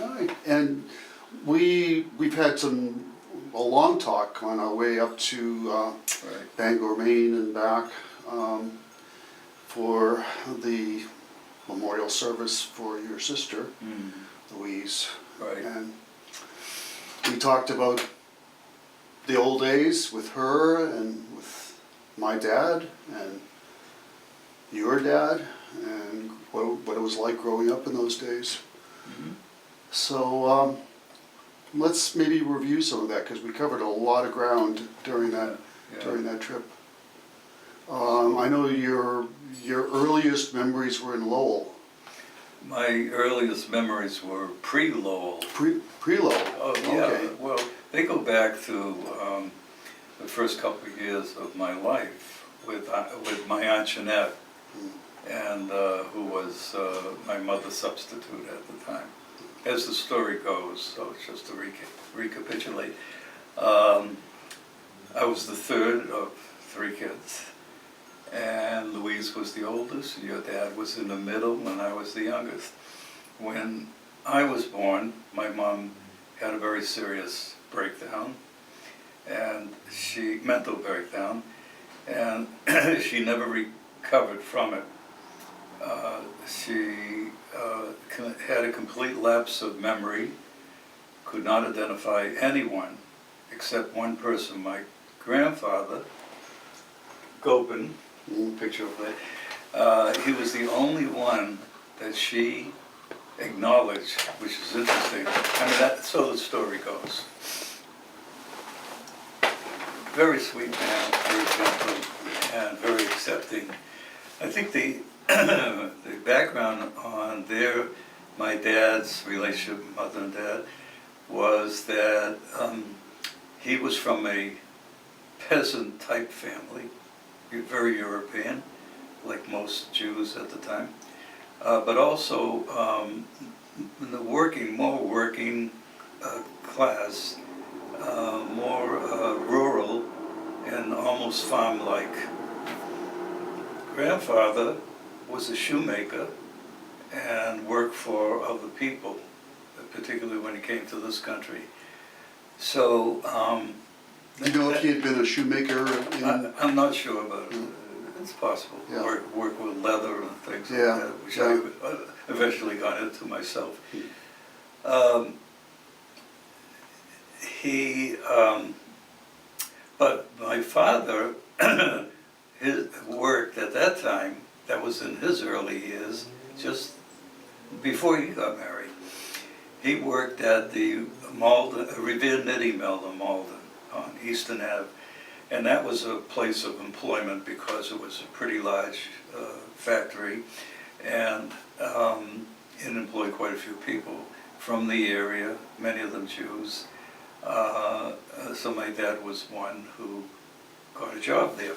All right. And we've had a long talk on our way up to Right. Bangor, Maine and back for the memorial service for your sister, Louise. Right. And we talked about the old days with her and with my dad and your dad and what it was like growing up in those days. So let's maybe review some of that because we covered a lot of ground during that trip. I know your earliest memories were in Lowell. My earliest memories were pre-Lowell. Pre-Lowell. Oh yeah. Okay. Well, they go back to the first couple of years of my life with my Aunt Jeanette, and who was my mother's substitute at the time. As the story goes, so just to recapitulate, I was the third of 3 kids, and Louise was the oldest, and your dad was in the middle, and I was the youngest. When I was born, my mom had a very serious breakdown, and mental breakdown, and she never recovered from it. She had a complete lapse of memory, could not identify anyone except one person, my grandfather, Gopen, picture of that. He was the only one that she acknowledged, which is interesting. I mean, that's so the story goes. Very sweet man, very gentle, and very accepting. I think the background on my dad's relationship, mother and dad, was that he was from a peasant type family, very European, like most Jews at the time, but also in the more working class, more rural and almost farm-like. Grandfather was a shoemaker and worked for other people, particularly when he came to this country. So, Do you know if he had been a shoemaker? I'm not sure, but it's possible. Yeah. Work with leather and things like that, which I eventually got into myself. But my father, his worked at that time, that was in his early years, just before he got married. He worked at the Malden, Revere Knitting Mill in Malden on Eastern Ave. And that was a place of employment because it was a pretty large factory, and it employed quite a few people from the area, many of them Jews. So my dad was one who got a job there.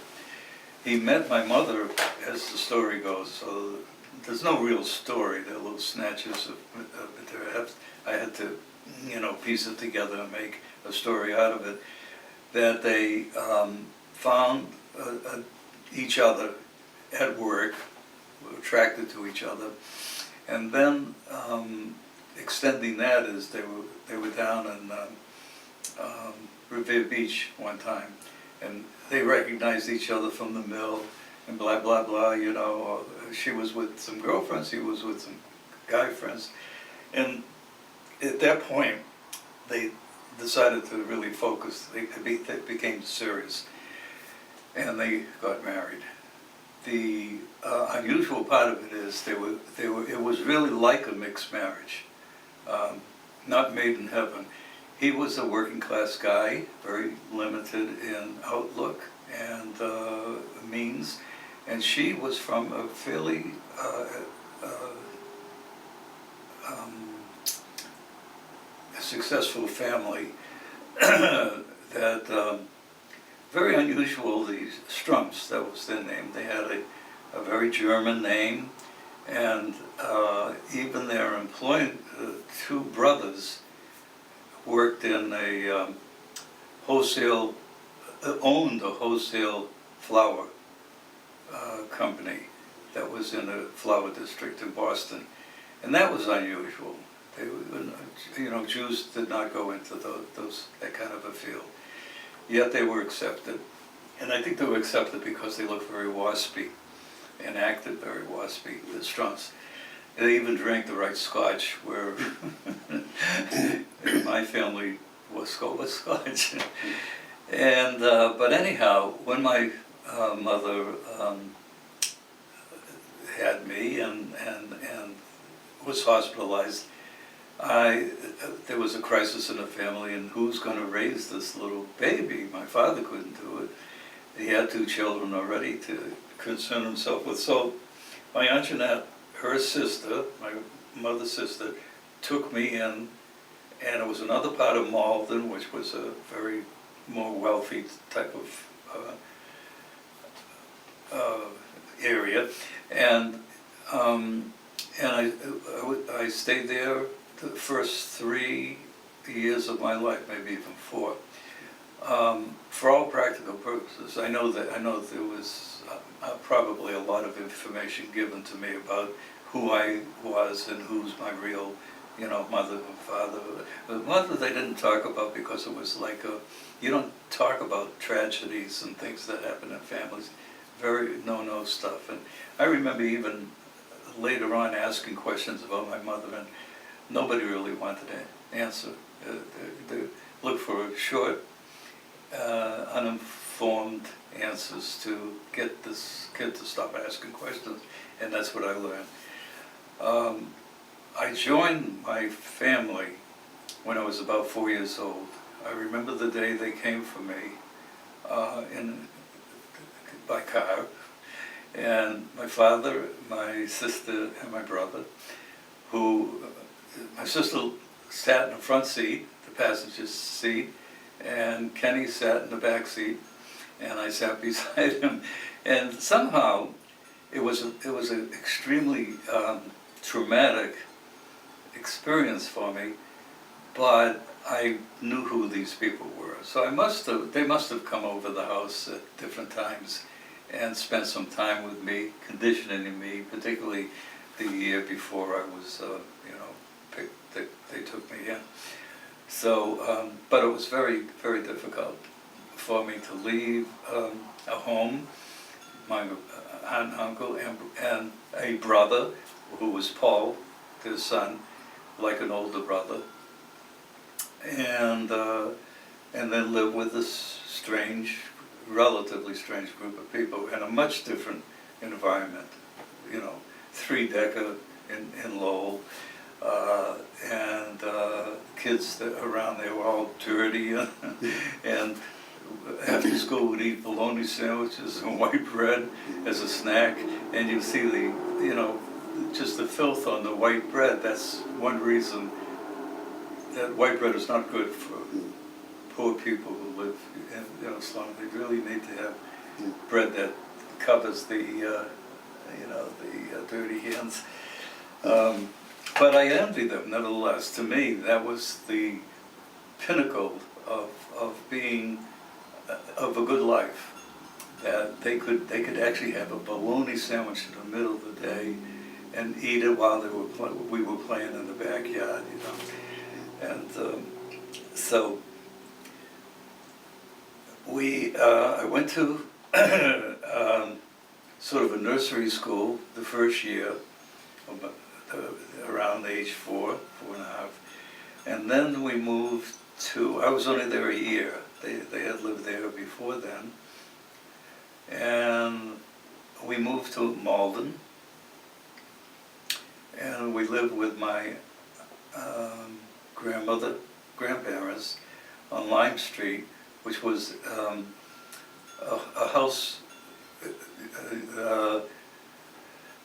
He met my mother, as the story goes, so there's no real story, there are little snatches of it. I had to, piece it together and make a story out of it. That they found each other at work, were attracted to each other, and then extending that is they were down in Revere Beach one time, and they recognized each other from the mill, and blah blah blah. She was with some girlfriends, he was with some guy friends, and at that point they decided to really focus. They became serious, and they got married. The unusual part of it is it was really like a mixed marriage, not made in heaven. He was a working class guy, very limited in outlook and means, and she was from a fairly successful family that very unusual. The Strumphs, that was their name. They had a very German name, and even their employed 2 brothers worked in a owned a wholesale flour company that was in a flour district in Boston, and that was unusual. They, you know, Jews did not go into that kind of a field. Yet they were accepted. And I think they were accepted because they looked very waspy and acted very waspy, the Strumphs. They even drank the right scotch, where my family was Scotch. And, but anyhow, when my mother had me and was hospitalized, there was a crisis in the family, and who's going to raise this little baby? My father couldn't do it. He had 2 children already to concern himself with. So my Aunt Jeanette, her sister, my mother's sister, took me in, and it was another part of Malden, which was a very more wealthy type of area, and I stayed there the first 3 years of my life, maybe even 4. For all practical purposes, I know there was probably a lot of information given to me about who I was and who's my real, you know, mother and father. The mother they didn't talk about, because it was like you don't talk about tragedies and things that happen in families. Very no stuff. And I remember even later on asking questions about my mother, and nobody really wanted to answer. They looked for short, uninformed answers to get this kid to stop asking questions, and that's what I learned. I joined my family when I was about 4 years old. I remember the day they came for me by car, and my father, my sister, and my brother, my sister sat in the front seat, the passenger seat, and Kenny sat in the back seat, and I sat beside him. And somehow it was an extremely traumatic experience for me, but I knew who these people were. So they must have come over the house at different times and spent some time with me, conditioning me, particularly the year before I was, you know, they took me in. So, but it was very, very difficult for me to leave a home, my aunt and uncle, and a brother who was Paul, their son, like an older brother, and then live with this relatively strange group of people in a much different environment. You know, 3-decker in Lowell, and kids around there were all dirty, and after school would eat bologna sandwiches and white bread as a snack, and you see just the filth on the white bread. That's one reason that white bread is not good for poor people who live in a slum. They really need to have bread that covers the dirty hands. But I envy them nevertheless. To me, that was the pinnacle of being of a good life. That they could actually have a bologna sandwich in the middle of the day and eat it while we were playing in the backyard, you know. And so I went to sort of a nursery school the first year, around age 4.5, and then we moved to. I was only there a year. They had lived there before then, and we moved to Malden, and we lived with my grandparents on Lime Street, which was a house.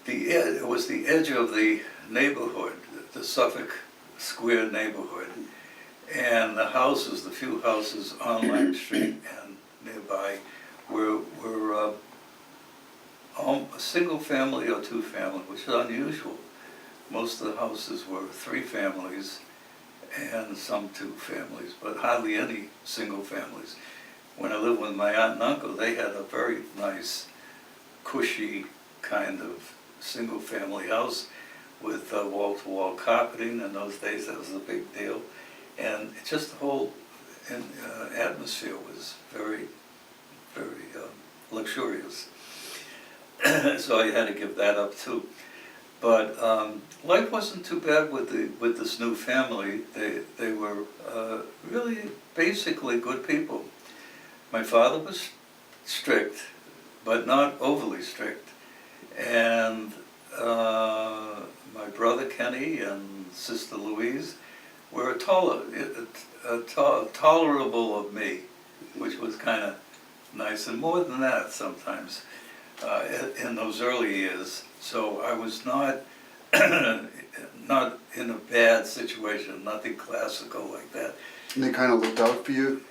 It was the edge of the neighborhood, the Suffolk Square neighborhood, and the few houses on Lime Street and nearby were a single family or 2 family, which is unusual. Most of the houses were 3 families and some 2 families, but hardly any single families. When I lived with my aunt and uncle, they had a very nice, cushy kind of single family house with wall-to-wall carpeting. In those days, that was a big deal. And just the whole atmosphere was very, very luxurious. So I had to give that up too. But life wasn't too bad with this new family. They were really basically good people. My father was strict, but not overly strict. And my brother Kenny and sister Louise were tolerable of me, which was kind of nice, and more than that sometimes in those early years. So I was not not in a bad situation, nothing classical like that. And they kind of looked out for you?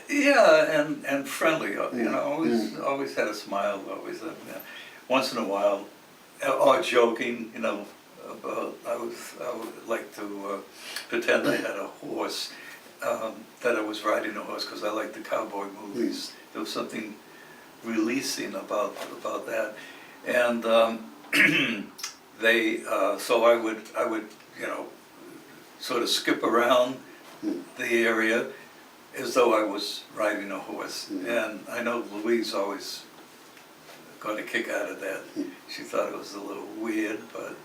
Yeah, and friendly, always had a smile, always, once in a while, or joking, about, I would like to pretend I had a horse, that I was riding a horse, because I liked the cowboy movies. There was something releasing about that, and so I would sort of skip around the area as though I was riding a horse. And I know Louise always got a kick out of that. She thought it was a little weird, but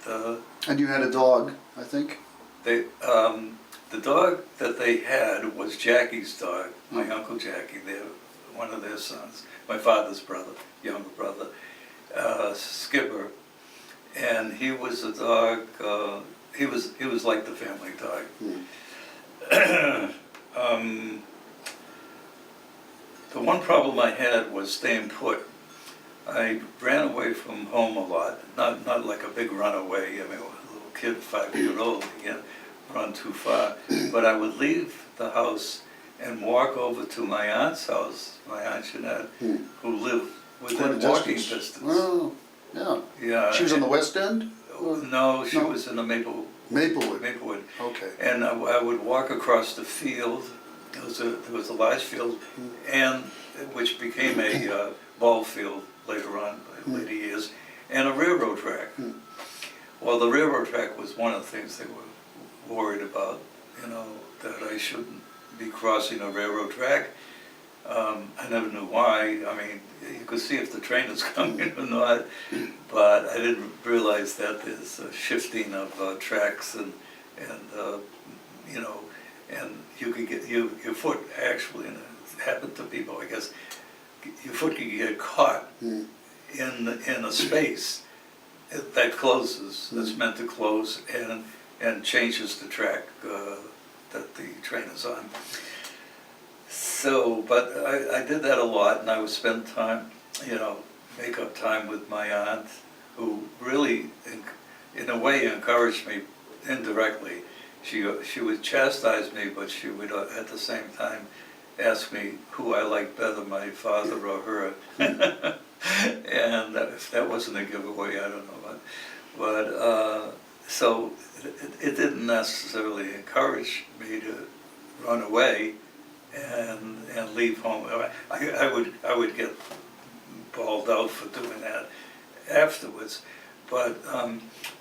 And you had a dog, I think? the dog that they had was Jackie's dog, my Uncle Jackie, one of their sons, my father's brother, younger brother, Skipper. And he was a dog, he was like the family dog. The one problem I had was staying put. I ran away from home a lot, not like a big runaway. I mean, a little kid, 5-year-old, you can't run too far. But I would leave the house and walk over to my aunt's house, my Aunt Jeanette, who lived within walking distance. Oh, yeah. Yeah. She was on the West End? No, she was in the Maplewood. Okay. And I would walk across the field. There was a large field, and which became a ball field later on, later years, and a railroad track. Well, the railroad track was one of the things they were worried about, that I shouldn't be crossing a railroad track. I never knew why. I mean, you could see if the train is coming or not, but I didn't realize that there's a shifting of tracks and you could get your foot actually, and it happened to people, I guess, your foot could get caught in a space that closes, that's meant to close, and changes the track that the train is on. So, but I did that a lot, and I would spend time, make up time with my aunt, who really, in a way, encouraged me indirectly. She would chastise me, but she would at the same time ask me who I liked better, my father or her. And if that wasn't a giveaway, I don't know. But so it didn't necessarily encourage me to run away and leave home. I would get bawled out for doing that afterwards. But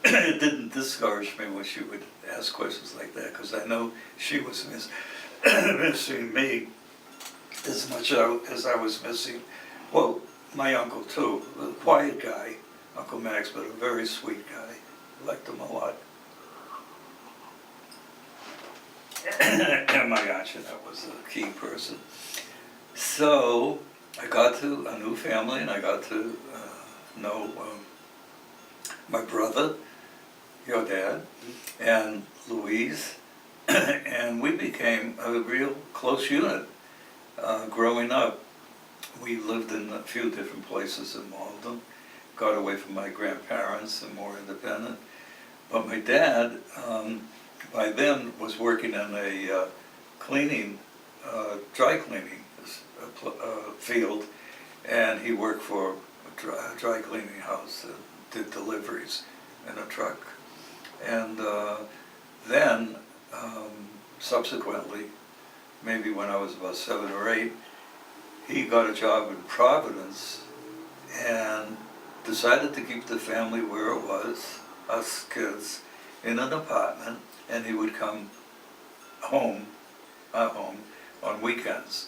it didn't discourage me when she would ask questions like that, because I know she was missing me as much as I was missing, well, my uncle too, a quiet guy, Uncle Max, but a very sweet guy. Liked him a lot. And my Aunt Jeanette was a key person. So I got to a new family, and I got to know my brother, your dad, and Louise, and we became a real close unit. Growing up, we lived in a few different places in Malden, got away from my grandparents and more independent. But my dad, by then, was working in a dry cleaning field, and he worked for a dry cleaning house that did deliveries in a truck. And then, subsequently, maybe when I was about 7 or 8, he got a job in Providence and decided to keep the family where it was, us kids in an apartment, and he would come home, our home, on weekends.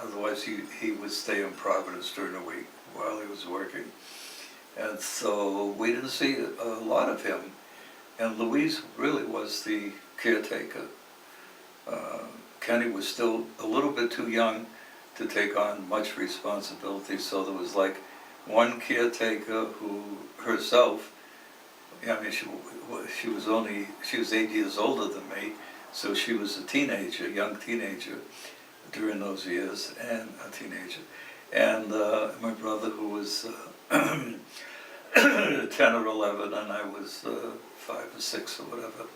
Otherwise, he would stay in Providence during the week while he was working. And so we didn't see a lot of him. And Louise really was the caretaker. Kenny was still a little bit too young to take on much responsibility, so there was like one caretaker who herself, I mean, she was 8 years older than me, so she was a teenager, young teenager during those years, and a teenager. And my brother, who was 10 or 11, and I was 5 or 6 or whatever.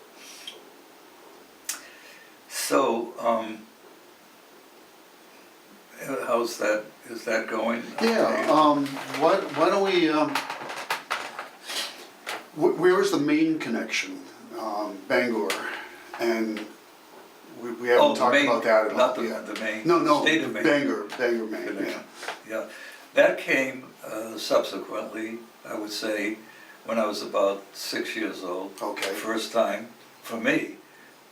So, how's that? Is that going? Yeah. Why don't we? Where is the main connection? Bangor, and we haven't talked about that at all. Not yet. the main. No, State of Maine. Bangor, Maine. Connection. Yeah, that came subsequently. I would say when I was about 6 years old. Okay. First time for me,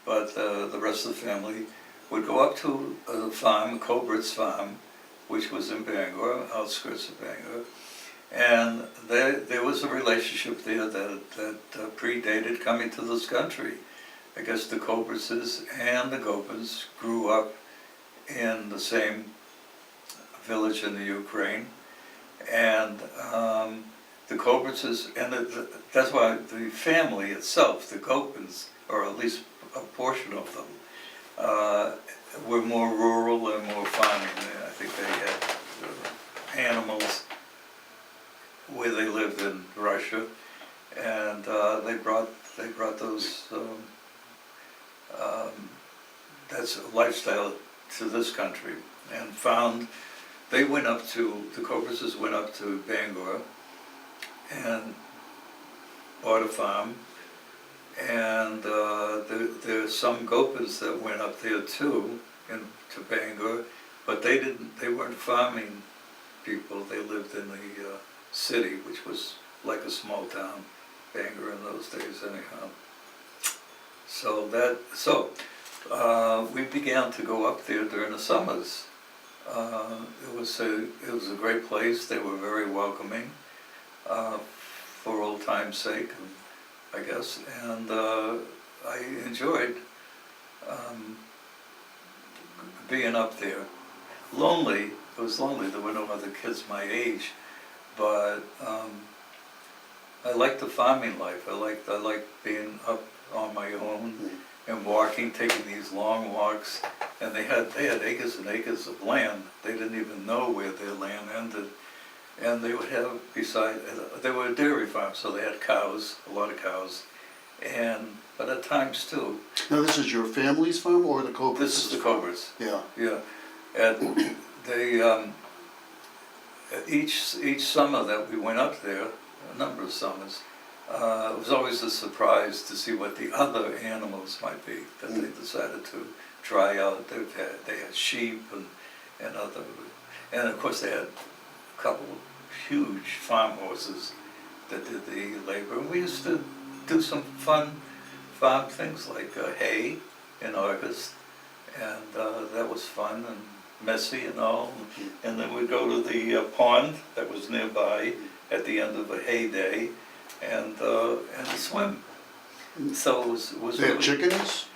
but the rest of the family would go up to a farm, Cobert's farm, which was in Bangor, outskirts of Bangor, and there was a relationship there that predated coming to this country. I guess the Cobertses and the Gopens grew up in the same village in the Ukraine, and the Cobertses, and that's why the family itself, the Gopens, or at least a portion of them, were more rural and more farming. I think they had animals where they lived in Russia, and they brought those that's a lifestyle to this country, and found the Cobertses went up to Bangor and bought a farm, and there's some Gopens that went up there too, to Bangor, but they weren't farming people. They lived in the city, which was like a small town, Bangor in those days anyhow. So we began to go up there during the summers. It was a great place. They were very welcoming, for old time's sake, I guess, and I enjoyed being up there. Lonely. It was lonely. There were no other kids my age, but I liked the farming life. I liked being up on my own and walking, taking these long walks. And they had acres and acres of land. They didn't even know where their land ended. And they would have they were a dairy farm, so they had cows, a lot of cows, but at times too. Now this is your family's farm or the Coberts? This is the Coberts. Yeah. Yeah, and they each summer that we went up there, a number of summers, it was always a surprise to see what the other animals might be that they decided to try out. They had sheep and other, and of course they had a couple of huge farm horses that did the labor. And we used to do some fun farm things like hay in August, and that was fun and messy and all. And then we'd go to the pond that was nearby at the end of a hay day and swim. So it was They had really, chickens?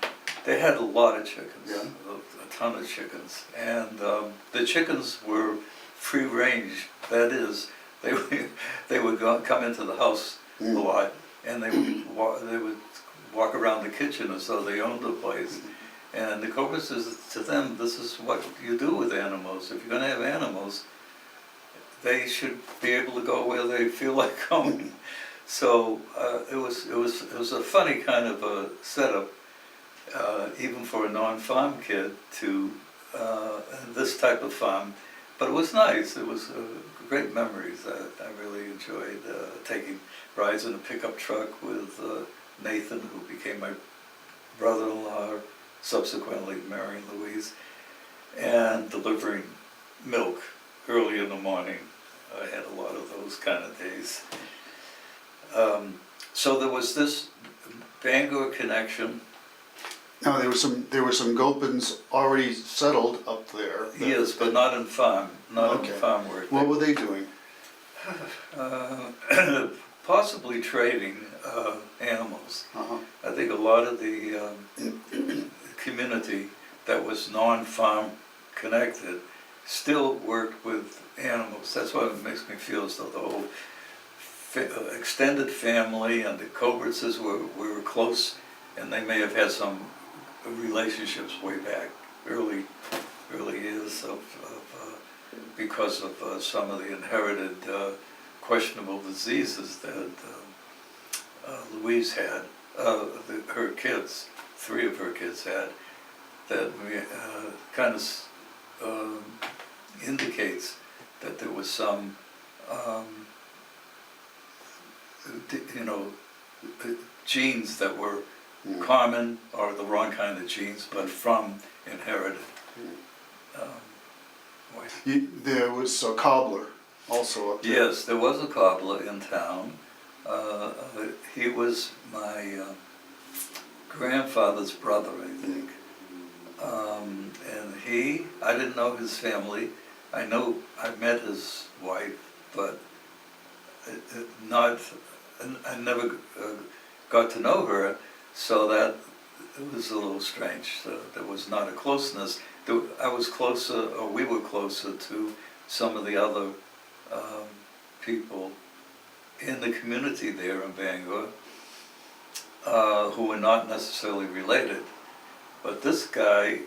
they had a lot of chickens, Yeah. a ton of chickens, and the chickens were free range. That is, they would come into the house a lot, and they would walk around the kitchen as though they owned the place. And the Coberts is, to them, this is what you do with animals. If you're going to have animals, they should be able to go where they feel like going. So it was a funny kind of a setup, even for a non-farm kid, to this type of farm. But it was nice. It was great memories. I really enjoyed taking rides in a pickup truck with Nathan, who became my brother-in-law, subsequently marrying Louise, and delivering milk early in the morning. I had a lot of those kind of days. So there was this Bangor connection. Now, there were some Gopens already settled up there. Yes, but not in farm Okay. work. What were they doing? Possibly trading animals. Uh-huh. I think a lot of the community that was non-farm connected still worked with animals. That's why it makes me feel as though the whole extended family and the Cobertses were close, and they may have had some relationships way back, early years because of some of the inherited questionable diseases that Louise had, her kids, 3 of her kids had, that kind of indicates that there was some, genes that were common, or the wrong kind of genes, but from inherited. There was a cobbler also up there. Yes, there was a cobbler in town. He was my grandfather's brother, I think. And I didn't know his family. I met his wife, but I never got to know her, so that it was a little strange. So there was not a closeness. I was closer, or we were closer to some of the other people in the community there in Bangor who were not necessarily related. But this guy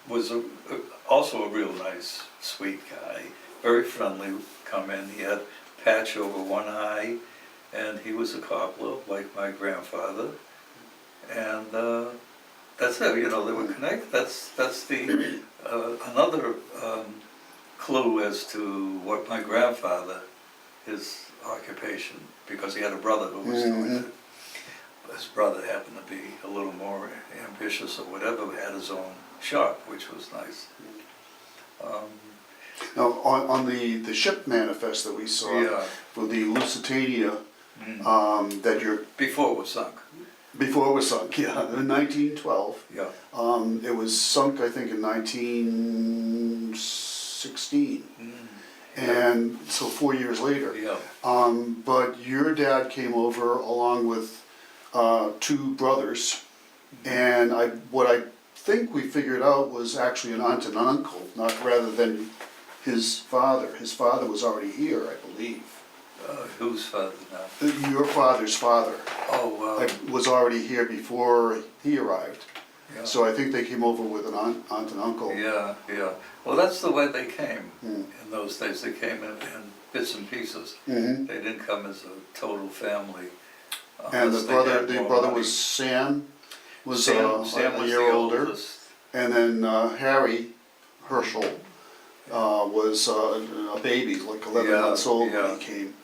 was also a real nice, sweet guy, very friendly. Come in, he had a patch over one eye, and he was a cobbler like my grandfather. And that's it. They were connected. That's the another clue as to what my grandfather, his occupation, because he had a brother who was doing it. His brother happened to be a little more ambitious or whatever, had his own shop, which was nice. Now, on the ship manifest that we saw, Yeah. for the Lusitania, that you're, Before it was sunk. before it was sunk, yeah, in 1912. Yeah. It was sunk, I think, in 1916. And so 4 years later. Yeah. But your dad came over along with 2 brothers, and what I think we figured out was actually an aunt and uncle, not rather than his father. His father was already here, I believe. Whose father now? Your father's father Oh, was already here before he arrived. yeah. So I think they came over with an aunt and uncle. Yeah, yeah. Well, that's the way they came Mm. in those days. They came in bits and pieces. Mm-hmm. They didn't come as a total family. And unless they had the more brother money. was Sam, was Sam a was year the older. oldest. And then Harry Herschel was a baby, like 11 Yeah, months old yeah. when he came.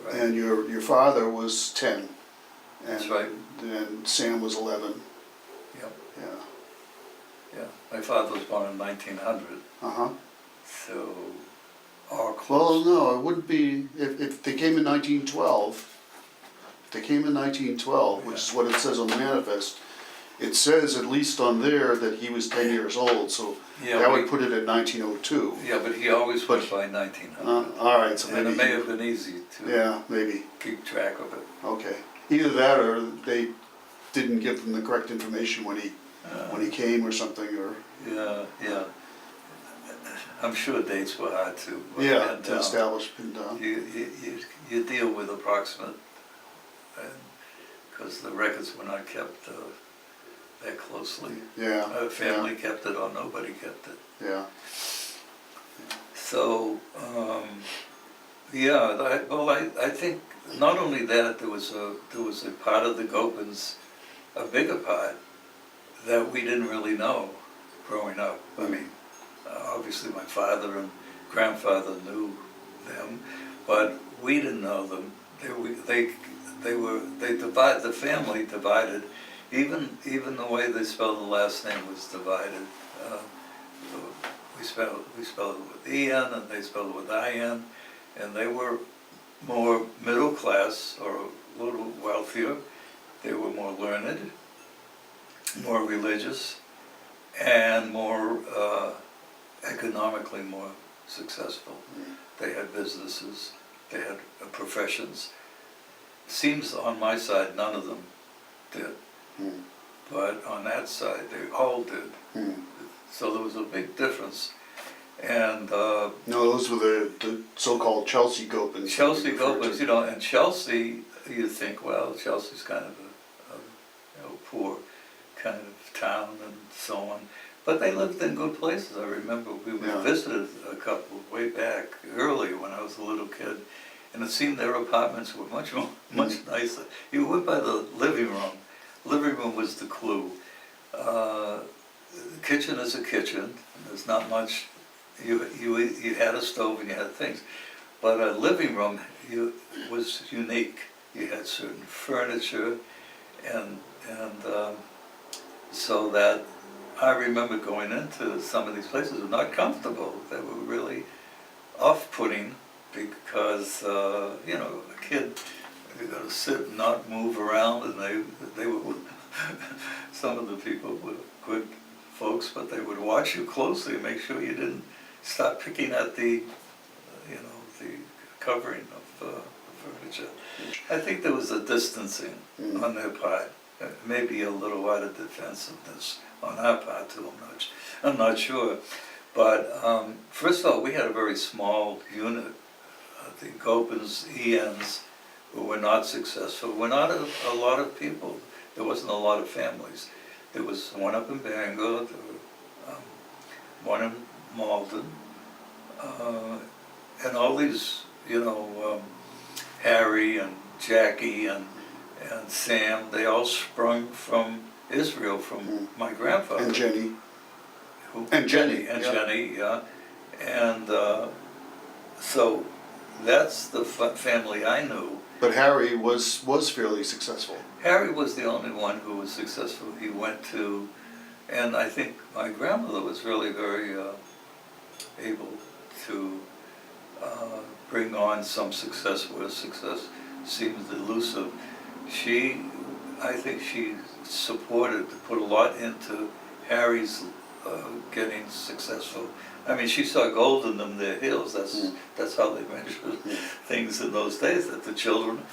Right. And your father was 10. And, That's right. And Sam was 11. Yep. Yeah. Yeah. My father was born in 1900, Uh-huh. so or Well, close. no, it wouldn't be, if they came in 1912, which is what it says on the manifest, it says at least on there that he was 10 years old, so Yeah, that we- would put it at 1902. Yeah, but he always went But- by 1900. All right, so And maybe. it may have been easy to Yeah, maybe. keep track of it. Okay. Either that or they didn't give them the correct information when he came or something, or, Yeah, yeah. I'm sure dates were hard to. yeah, to establish. And, You deal with approximate, because the records were not kept that closely. yeah. Family kept it or nobody kept it. Yeah. So, yeah, I think not only that, there was a part of the Gopens, a bigger part, that we didn't really know growing up. I mean, obviously my father and grandfather knew them, but we didn't know them. The family divided. Even the way they spelled the last name was divided. We spelled it with E-N and they spelled it with I-N, and they were more middle class or a little wealthier. They were more learned, more religious, and more economically more successful. They had businesses, they had professions. Seems on my side none of them did, but on that side they all did. So there was a big difference. And No, those were the so-called Chelsea Gopens. Chelsea Gopens, you know, and Chelsea, you think, well, Chelsea's kind of a poor kind of town and so on. But they lived in good places. I remember we visited a couple way back early when I was a little kid, and it seemed their apartments were much nicer. You went by the living room. Living room was the clue. Kitchen is a kitchen. There's not much. You had a stove and you had things, but a living room was unique. You had certain furniture, and so that I remember going into some of these places were not comfortable. They were really off-putting because you know, a kid, you got to sit and not move around, and they were some of the people were good folks, but they would watch you closely and make sure you didn't start picking at the, you know, the covering of the furniture. I think there was a distancing on their part, maybe a little out of defensiveness on our part too. I'm not sure. But first of all, we had a very small unit. The Gopens, ENs, who were not successful, were not a lot of people. There wasn't a lot of families. There was one up in Bangor, there were, one in Malden, and all these, you know, Harry and Jackie and Sam, they all sprung from Israel, from my grandfather. And Jenny. Who? And Jenny. And Jenny, yeah. And so that's the family I knew. But Harry was fairly successful. Harry was the only one who was successful. He went to, and I think my grandmother was really very able to bring on some success where success seems elusive. I think she supported, put a lot into Harry's getting successful. I mean, she saw gold in them, their heels. That's how they measured things in those days. That the children,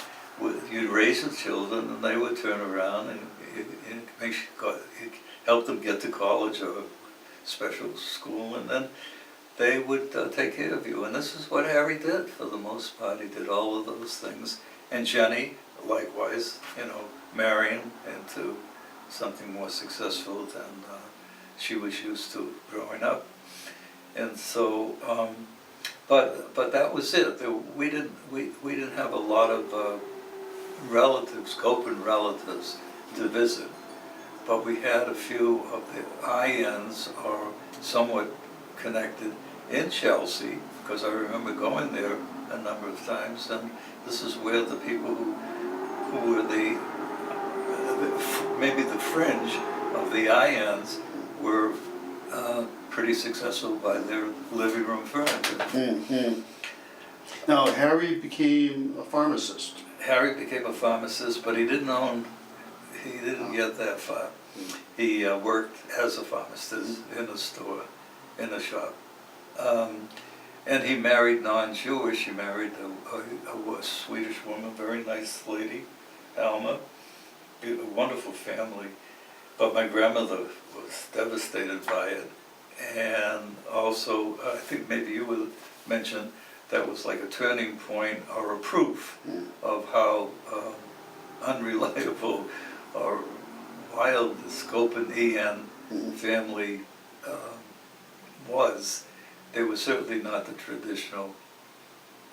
you'd raise the children, and they would turn around and help them get to college or special school, and then they would take care of you. And this is what Harry did for the most part. He did all of those things. And Jenny, likewise, you know, marrying into something more successful than she was used to growing up. And so, but that was it. We didn't have a lot of relatives, Gopen relatives, to visit. But we had a few of the INs are somewhat connected in Chelsea, because I remember going there a number of times, and this is where the people who were maybe the fringe of the INs were pretty successful by their living room furniture. Now, Harry became a pharmacist. Harry became a pharmacist, but he didn't get that far. He worked as a pharmacist in a store, in a shop. And he married non-Jewish. He married a Swedish woman, very nice lady, Alma, a wonderful family. But my grandmother was devastated by it. And also, I think maybe you would mention, that was like a turning point or a proof of how unreliable or wild the Gopen EN family was. They were certainly not the traditional,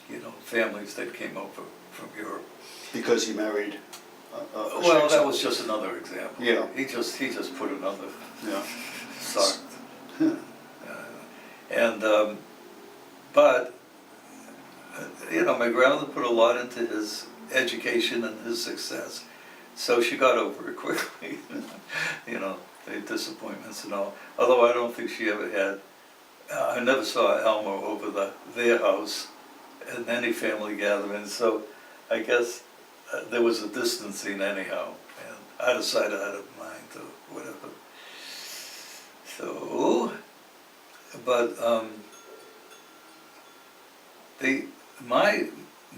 you know, families that came over from Europe. Because he married well, that was just another example. Yeah. He just put another Yeah. sock. And but you know, my grandmother put a lot into his education and his success, so she got over it quickly. You know, the disappointments and all. Although I don't think she ever had. I never saw Elmer over their house in any family gathering, so I guess there was a distancing anyhow, and out of sight, out of mind, or whatever. So, but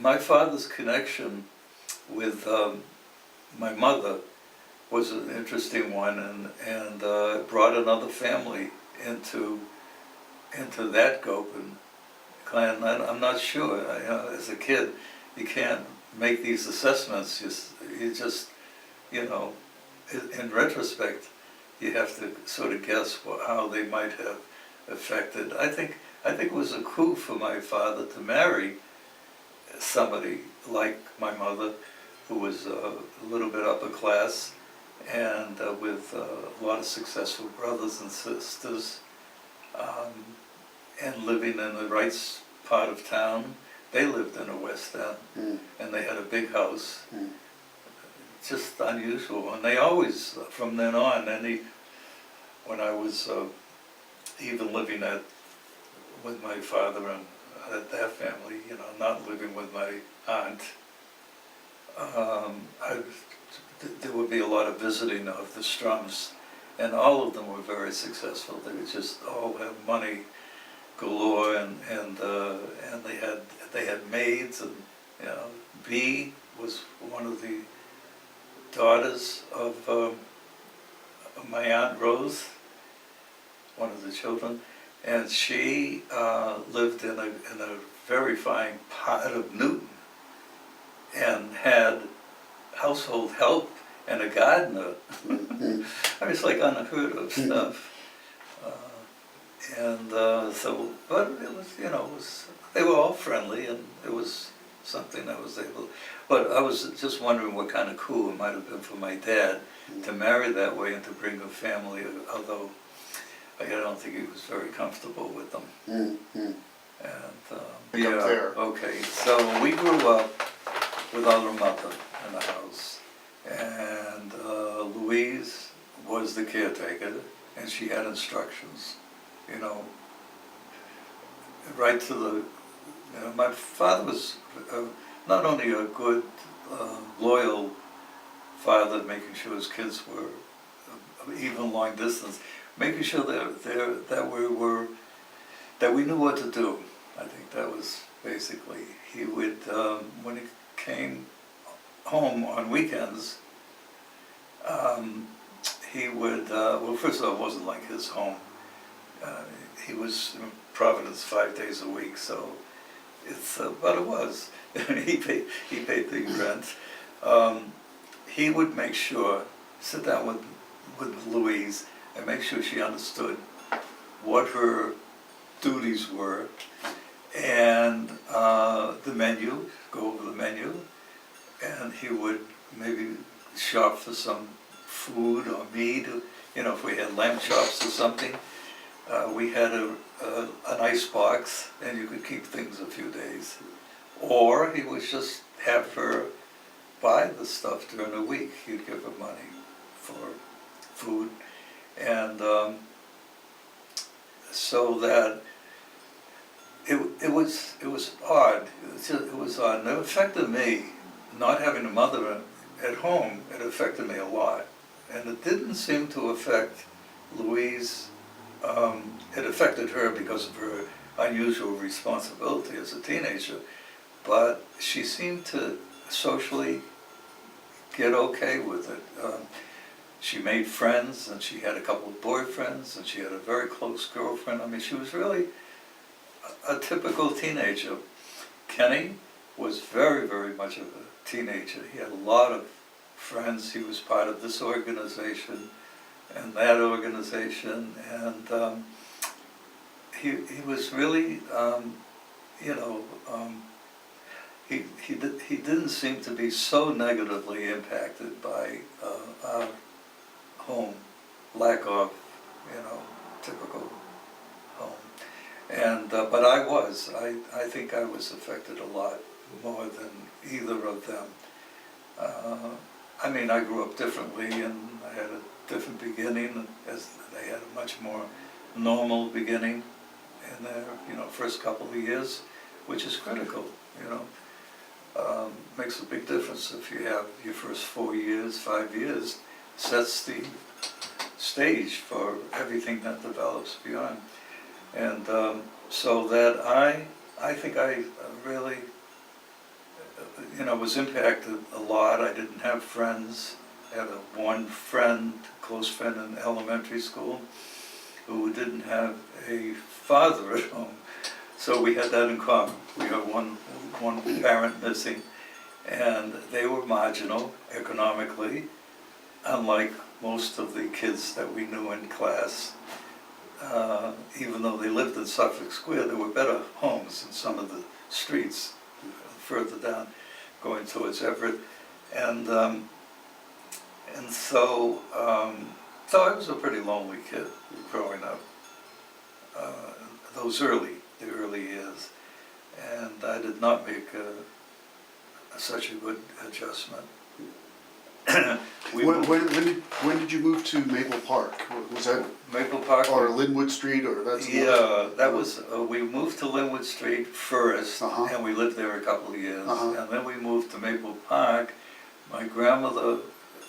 my father's connection with my mother was an interesting one, and brought another family into that Gopen clan. I'm not sure. As a kid, you can't make these assessments. You just, you know, in retrospect, you have to sort of guess how they might have affected. I think it was a coup for my father to marry somebody like my mother, who was a little bit upper class, and with a lot of successful brothers and sisters, and living in the right part of town. They lived in the West End, and they had a big house. Just unusual, and they always, from then on, when I was even living with my father and at that family, you know, not living with my aunt, there would be a lot of visiting of the Strumphs, and all of them were very successful. They would just all have money galore, and they had maids, and you know, B was one of the daughters of my Aunt Rose, one of the children, and she lived in a very fine part of Newton, and had household help and a gardener. I mean, it's like unheard of stuff. So, but it was, you know, they were all friendly, and it was something I was able. But I was just wondering what kind of coup it might have been for my dad to marry that way and to bring a family, although I don't think he was very comfortable with them. And yeah, there. okay. So we grew up with our mother in the house, and Louise was the caretaker, and she had instructions, you know, right to the. You know, my father was not only a good, loyal father, making sure his kids were even long distance, making sure that we knew what to do. I think that was basically, he would, when he came home on weekends, he would, well, first of all, it wasn't like his home. He was in Providence 5 days a week, so but it was. he paid the rent. He would make sure, sit down with Louise and make sure she understood what her duties were, and the menu, go over the menu, and he would maybe shop for some food or meat, you know, if we had lamb chops or something. We had an ice box, and you could keep things a few days. Or he would just have her buy the stuff during the week. He'd give her money for food. And so that it was odd. It was odd. And it affected me, not having a mother at home. It affected me a lot. And it didn't seem to affect Louise. It affected her because of her unusual responsibility as a teenager, but she seemed to socially get okay with it. She made friends, and she had a couple of boyfriends, and she had a very close girlfriend. I mean, she was really a typical teenager. Kenny was very, very much of a teenager. He had a lot of friends. He was part of this organization and that organization, and he was really, you know, he didn't seem to be so negatively impacted by our home, lack of, you know, typical home. And but I think I was affected a lot more than either of them. I mean, I grew up differently, and I had a different beginning, as they had a much more normal beginning in their, you know, first couple of years. which is critical, you know. Makes a big difference if you have your first 4 years, 5 years, sets the stage for everything that develops beyond. And so that I think I really, you know, was impacted a lot. I didn't have friends. I had one friend, close friend in elementary school, who didn't have a father at home. So we had that in common. We had one parent missing, and they were marginal economically, unlike most of the kids that we knew in class. Even though they lived in Suffolk Square, there were better homes in some of the streets further down, going towards Everett, and so I was a pretty lonely kid growing up. The early years, and I did not make such a good adjustment. When did you move to Maple Park? Was that Maple Park or Linwood Street, or that's yeah, that was we moved to Linwood Street first, Uh-huh. and we lived there a couple of years, Uh-huh. and then we moved to Maple Park. My grandmother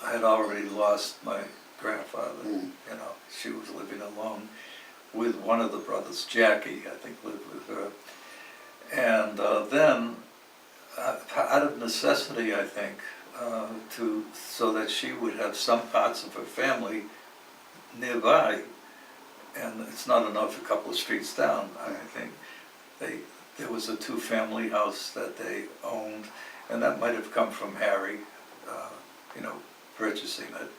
had already lost my grandfather. You know, she was living alone with one of the brothers, Jackie, I think, lived with her. And then, out of necessity, I think, so that she would have some parts of her family nearby, and it's not enough a couple of streets down. I think there was a 2-family house that they owned, and that might have come from Harry, you know, purchasing it.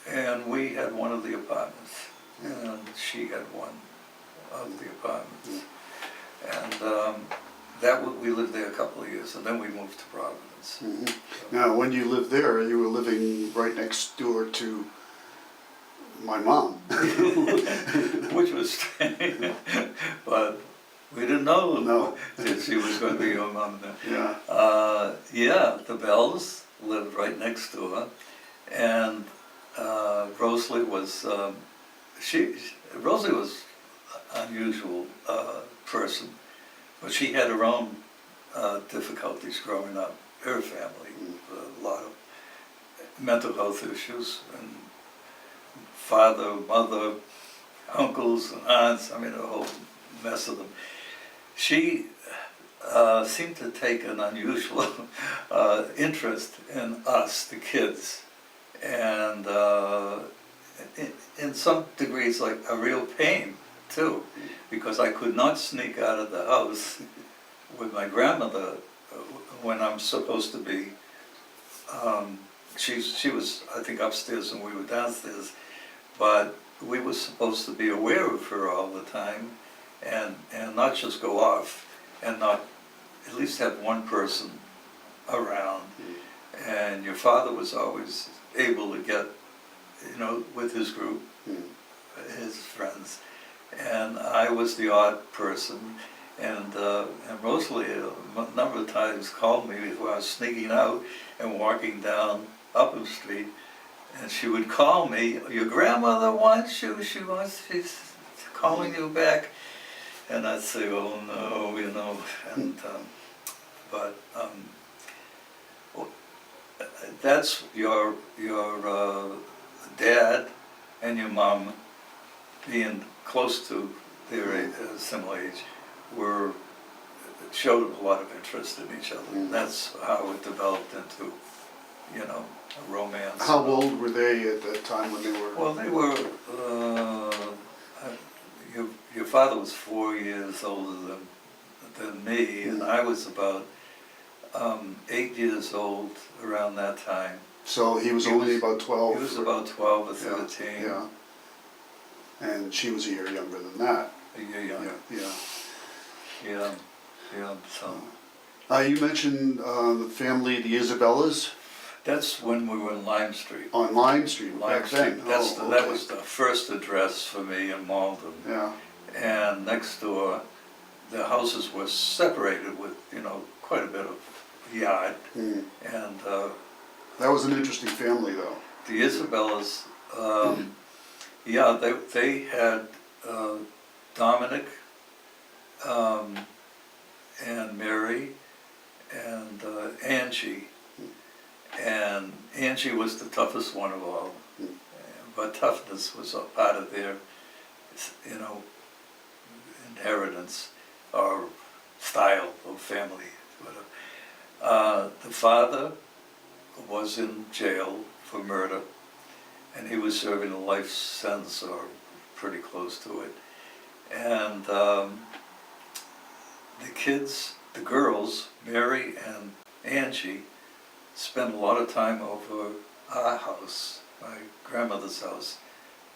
And we had one of the apartments, and she had one of the apartments. And we lived there a couple of years, and then we moved to Providence. Now, when you lived there, you were living right next door to my mom. Which was strange, but we didn't know that she was going to be your mom then. Yeah. Yeah, the Bells lived right next door, and Rosalie was Rosalie was an unusual person, but she had her own difficulties growing up. Her family, a lot of mental health issues, and father, mother, uncles and aunts, I mean a whole mess of them. She seemed to take an unusual interest in us, the kids, and in some degrees like a real pain too, because I could not sneak out of the house with my grandmother when I'm supposed to be. She was, I think, upstairs and we were downstairs, but we were supposed to be aware of her all the time, and not just go off, and not at least have one person around. And your father was always able to get, you know, with his group, his friends, and I was the odd person. And Rosalie a number of times called me before I was sneaking out and walking down Upham Street, and she would call me, "Your grandmother wants you, she's calling you back." And I'd say, "Oh no," you know, and but that's your dad and your mom being close to their similar age showed a lot of interest in each other. And that's how it developed into, you know, a romance. How old were they at that time when they were? Well, they were, your father was 4 years older than me, and I was about 8 years old around that time. So he was only about 12? He was about 12 or 13. Yeah. And she was a year younger than that. A year younger. Yeah. Yeah, so. You mentioned the family, the Isabellas? That's when we were in Lime Street. On Lime Street, Lime back Street. then? That was the first address for me in Malden. Yeah. And next door, the houses were separated with, you know, quite a bit of yard. And that was an interesting family, though. The Isabellas, yeah, they had Dominic, and Mary, and Angie. And Angie was the toughest one of all. But toughness was a part of their, you know, inheritance or style of family, whatever. The father was in jail for murder, and he was serving a life sentence or pretty close to it. And the kids, the girls, Mary and Angie, spent a lot of time over our house, my grandmother's house.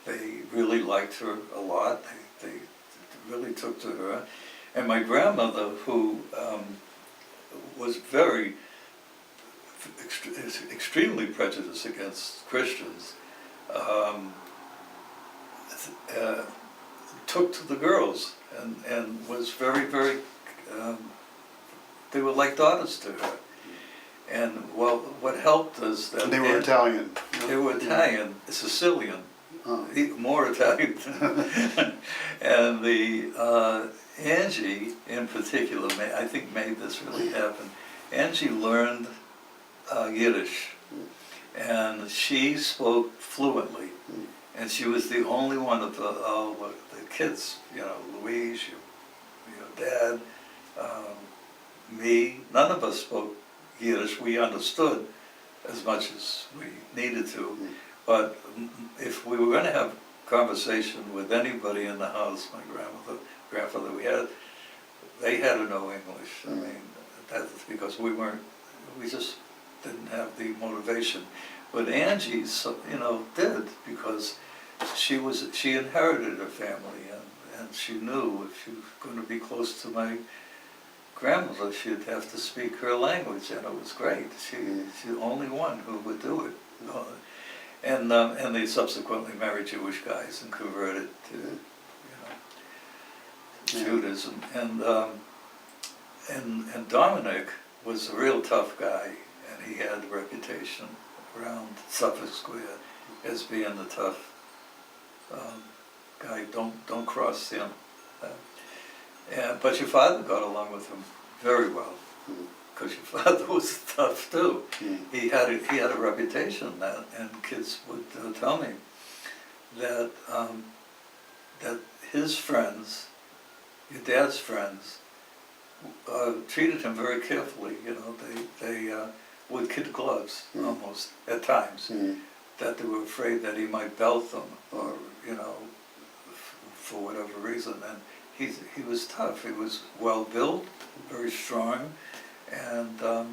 They really liked her a lot. They really took to her. And my grandmother, who was very, extremely prejudiced against Christians, took to the girls and was very, very, they were like daughters to her. And well, what helped is that they were Italian. They were Italian, Sicilian, more Italian. And the Angie, in particular, I think made this really happen. Angie learned Yiddish, and she spoke fluently. And she was the only one of all the kids, you know, Louise, your dad, me. None of us spoke Yiddish. We understood as much as we needed to, but if we were going to have conversation with anybody in the house, my grandfather, they had to know English. I mean, that's because we just didn't have the motivation. But Angie, you know, did, because she inherited her family, and she knew if she was going to be close to my grandmother, she'd have to speak her language, and it was great. She's the only one who would do it. And they subsequently married Jewish guys and converted to, you know, Judaism. And Dominic was a real tough guy, and he had a reputation around Suffolk Square as being the tough guy. Don't cross him. But your father got along with him very well, because your father was tough too. He had a reputation, and kids would tell me that that his friends, your dad's friends, treated him very carefully. You know, they with kid gloves almost at times, that they were afraid that he might belt them, or you know, for whatever reason. And he was tough. He was well built, very strong, and a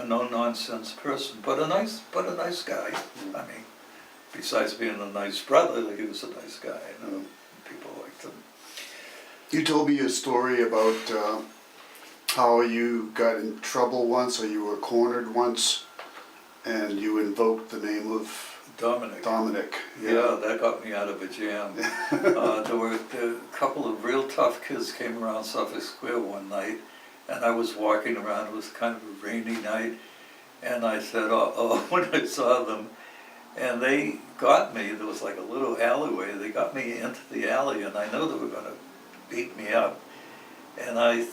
no-nonsense person, but a nice guy. I mean, besides being a nice brother, he was a nice guy. You know, people liked him. You told me a story about how you got in trouble once, or you were cornered once, and you invoked the name of Dominic. Yeah, that got me out of a jam. There were a couple of real tough kids came around Suffolk Square one night, and I was walking around. It was kind of a rainy night, and I said, oh, when I saw them, and they got me. There was like a little alleyway. They got me into the alley, and I know they were going to beat me up. And I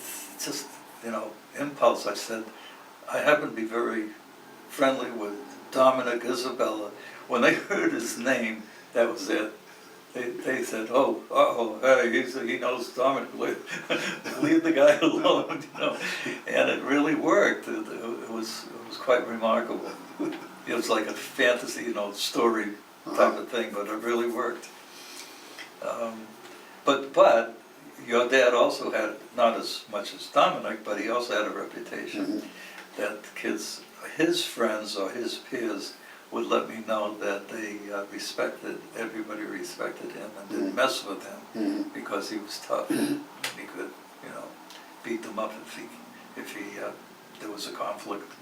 just, you know, impulse, I said, I happen to be very friendly with Dominic Isabella. When they heard his name, that was it. They said, hey, he knows Dominic, leave the guy alone, you know. And it really worked. It was quite remarkable. It was like a fantasy, you know, story type of thing, but it really worked. But your dad also had, not as much as Dominic, but he also had a reputation that kids, his friends or his peers, would let me know that they everybody respected him and didn't mess with him because he was tough and he could, you know, beat them up if there was a conflict.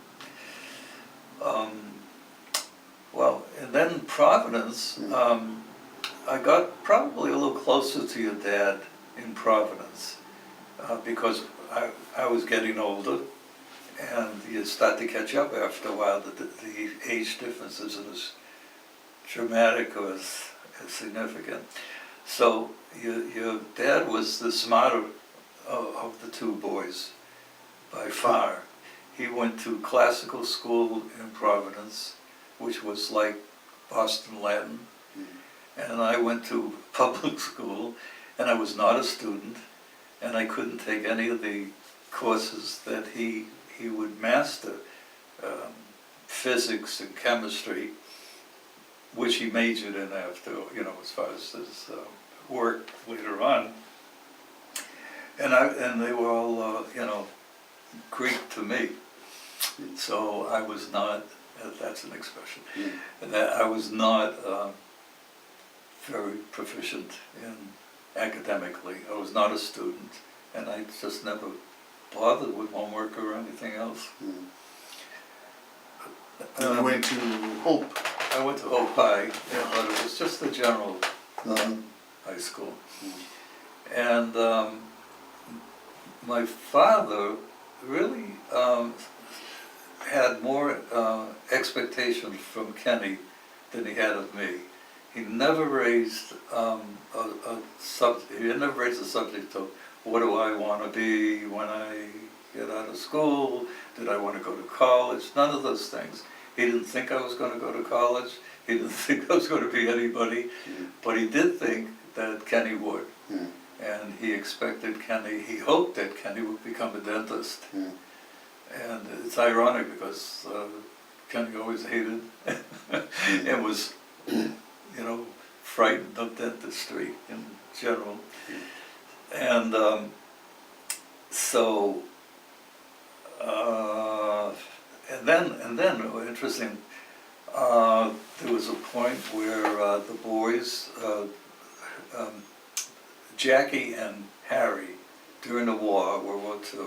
Well, and then Providence, I got probably a little closer to your dad in Providence because I was getting older. And you start to catch up after a while. The age difference isn't as dramatic or as significant. So your dad was the smarter of the two boys, by far. He went to classical school in Providence, which was like Boston Latin, and I went to public school, and I was not a student, and I couldn't take any of the courses that he would master, physics and chemistry, which he majored in after, as far as his work later on. And they were all, Greek to me. So I was not, that's an expression, that I was not very proficient in academically. I was not a student, and I just never bothered with homework or anything else. And you went to Hope. I went to Hope High, but it was just a general high school. And my father really had more expectations from Kenny than he had of me. He never raised he never raised the subject of what do I want to be when I get out of school? Did I want to go to college? None of those things. He didn't think I was going to go to college. He didn't think I was going to be anybody, but he did think that Kenny would. And he expected Kenny, he hoped that Kenny would become a dentist. And it's ironic because Kenny always hated and was, frightened of dentistry in general. And and then interesting, there was a point where the boys, Jackie and Harry, during the war, World War II,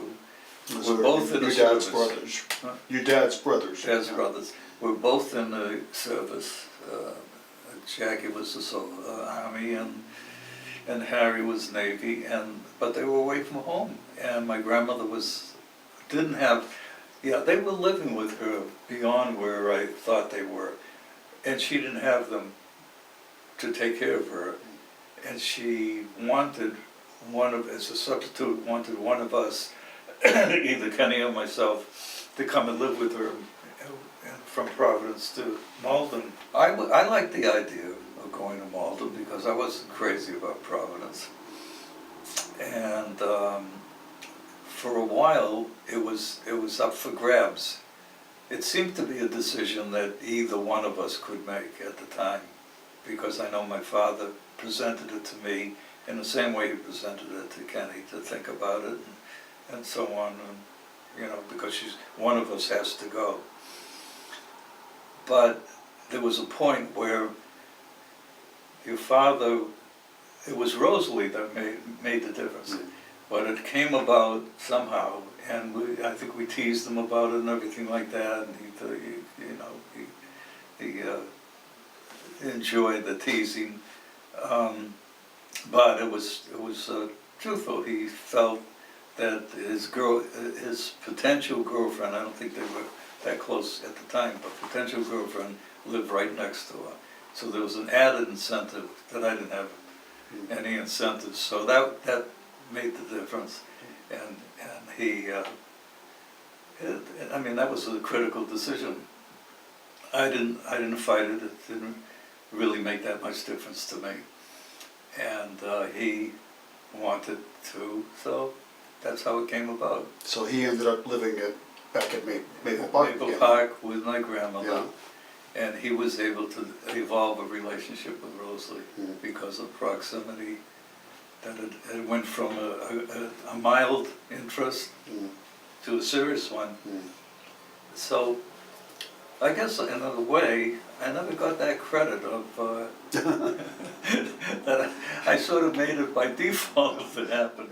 were both in the service. Brothers. Your dad's brothers. Dad's brothers were both in the service. Jackie was the Army, and Harry was Navy, but they were away from home. And my grandmother didn't have. They were living with her beyond where I thought they were, and she didn't have them to take care of her. And she wanted as a substitute, wanted one of us, either Kenny or myself, to come and live with her from Providence to Malden. I liked the idea of going to Malden because I wasn't crazy about Providence. And for a while, it was up for grabs. It seemed to be a decision that either one of us could make at the time, because I know my father presented it to me in the same way he presented it to Kenny, to think about it and so on, and, because one of us has to go. But there was a point where your father, it was Rosalie that made the difference, but it came about somehow, and I think we teased him about it and everything like that, and he enjoyed the teasing. But it was truthful. He felt that his potential girlfriend, I don't think they were that close at the time, but potential girlfriend lived right next to her. So there was an added incentive that I didn't have any incentives. So that made the difference. And he, that was a critical decision. I didn't fight it. It didn't really make that much difference to me. And he wanted to, so that's how it came about. So he ended up living back at Maple Park with my grandmother, and he was able to evolve a relationship with Rosalie because of proximity. That it went from a mild interest to a serious one. So I guess in a way, I never got that credit of that I sort of made it by default if it happened.